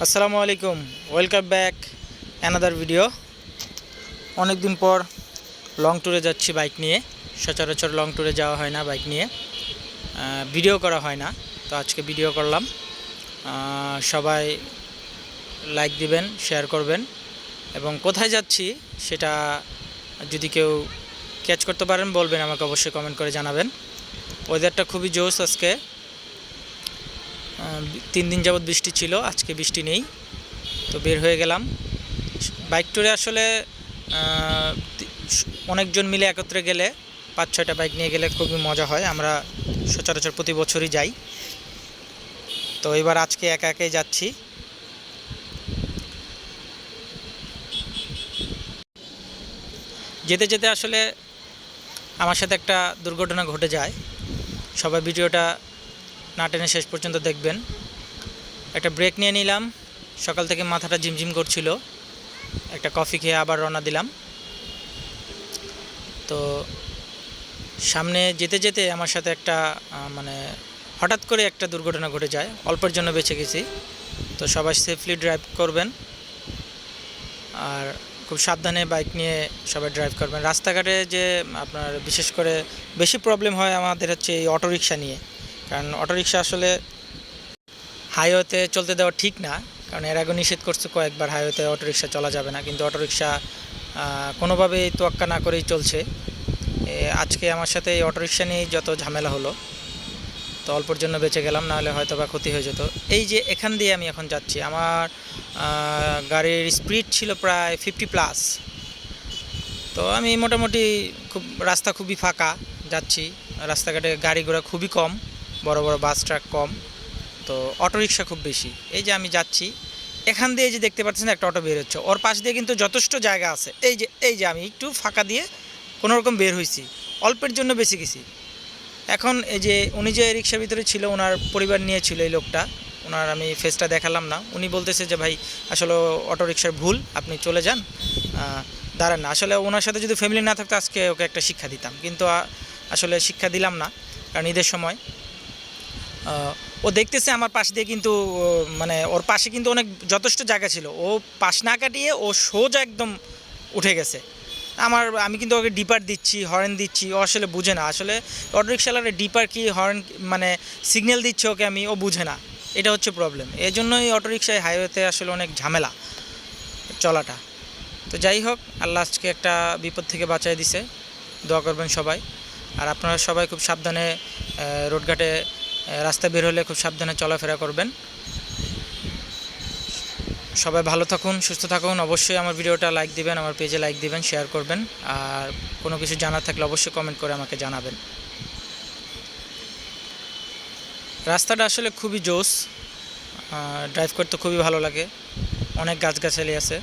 আসসালামু আলাইকুম, welcome back another video. অনেক দিন পর লং ট্যুরে যাচ্ছি বাইক নিয়ে। সচরাচর লং ট্যুরে যাওয়া হয় না বাইক নিয়ে, ভিডিও করা হয় না। তো আজকে ভিডিও করলাম। সবাই লাইক দিবেন, শেয়ার করবেন, এবং কোথায় যাচ্ছি সেটা যদি কেউ ক্যাচ করতে পারেন বলবেন, আমাকে অবশ্যই কমেন্ট করে জানাবেন। ওয়েদারটা খুবই জোস আজকে। 3 দিন যাবৎ বৃষ্টি ছিল, আজকে বৃষ্টি নেই। তো বের হয়ে গেলাম বাইক ট্যুরে। আসলে অনেকজন মিলে একত্রে গেলে, 5-6টা বাইক নিয়ে গেলে খুবই মজা হয়। আমরা সচরাচর প্রতি বছরই যাই। তো এবার আজকে একা একাই যাচ্ছি। যেতে যেতে আসলে আমার সাথে একটা দুর্ঘটনা ঘটে যায়। সবাই ভিডিওটা না টেনে শেষ পর্যন্ত দেখবেন। একটা ব্রেক নিয়ে নিলাম, সকাল থেকে মাথাটা ঝিমঝিম করছিল। একটা কফি খেয়ে আবার রওনা দিলাম। তো সামনে যেতে যেতে আমার সাথে একটা হঠাৎ করে একটা দুর্ঘটনা ঘটে যায়। অল্পের জন্য বেঁচে গেছি। তো সবাই সেফলি ড্রাইভ করবেন আর খুব সাবধানে বাইক নিয়ে সবাই ড্রাইভ করবেন। রাস্তাঘাটে যে আপনার বিশেষ করে বেশি প্রবলেম হয় আমাদের হচ্ছে এই অটোরিকশা নিয়ে। কারণ অটোরিকশা আসলে হাইওয়েতে চলতে দেওয়া ঠিক না। কারণ এর আগে নিষেধ করছে কয়েকবার হাইওয়েতে অটোরিকশা চলা যাবে না, কিন্তু অটোরিকশা কোনোভাবেই তোয়াক্কা না করেই চলছে। আজকে আমার সাথে এই অটোরিকশা নিয়েই যত ঝামেলা হলো। তো অল্পের জন্য বেঁচে গেলাম, নাহলে হয়তো বা ক্ষতি হয়ে যেত। এই যে এখান দিয়ে আমি এখন যাচ্ছি, আমার গাড়ির স্পিড ছিল প্রায় 50+। তো আমি মোটামুটি রাস্তা খুবই ফাঁকা যাচ্ছি। রাস্তাঘাটে গাড়ি ঘোড়া খুবই কম, বড় বড় বাস ট্রাক কম। তো অটোরিকশা খুব বেশি। এই যে আমি যাচ্ছি, এখান দিয়ে যে দেখতে পাচ্ছেন একটা অটো বের হচ্ছে, ওর পাশ দিয়ে কিন্তু যথেষ্ট জায়গা আছে। এই যে আমি একটু ফাঁকা দিয়ে কোনোরকম বের হয়েছি, অল্পের জন্য বেঁচে গেছি। এখন এই যে উনি যে রিক্সার ভিতরে ছিল, ওনার পরিবার নিয়ে ছিল এই লোকটা। ওনার আমি ফেসটা দেখালাম না। উনি বলতেছে যে ভাই আসলে অটোরিকশার ভুল, আপনি চলে যান, দাঁড়ান না। আসলে ওনার সাথে যদি ফ্যামিলি না থাকতো আজকে ওকে একটা শিক্ষা দিতাম, কিন্তু আসলে শিক্ষা দিলাম না। কারণ ঈদের সময় ও দেখতেছে আমার পাশ দিয়ে, কিন্তু ওর পাশে কিন্তু অনেক যথেষ্ট জায়গা ছিল। ও পাশ না কাটিয়ে ও সোজা একদম উঠে গেছে। আমি কিন্তু ওকে ডিপার দিচ্ছি, হর্ন দিচ্ছি, ও আসলে বুঝে না। আসলে অটোরিকশালারে ডিপার কি হর্ন সিগন্যাল দিচ্ছে ওকে ও বুঝে না। এটা হচ্ছে প্রবলেম। এই জন্যই অটোরিকশায় হাইওয়েতে আসলে অনেক ঝামেলা চলাটা। তো যাই হোক, আল্লাহ আজকে একটা বিপদ থেকে বাঁচাই দিছে। দোয়া করবেন সবাই। আর আপনারা সবাই খুব সাবধানে রোডঘাটে রাস্তায় বের হলে খুব সাবধানে চলাফেরা করবেন। সবাই ভালো থাকুন, সুস্থ থাকুন। অবশ্যই আমার ভিডিওটা লাইক দিবেন, আমার পেজে লাইক দিবেন, শেয়ার করবেন। আর কোনো কিছু জানার থাকলে অবশ্যই কমেন্ট করে আমাকে জানাবেন। রাস্তাটা আসলে খুবই জোস, ড্রাইভ করতে খুবই ভালো লাগে। অনেক গাছগাছালি আছে।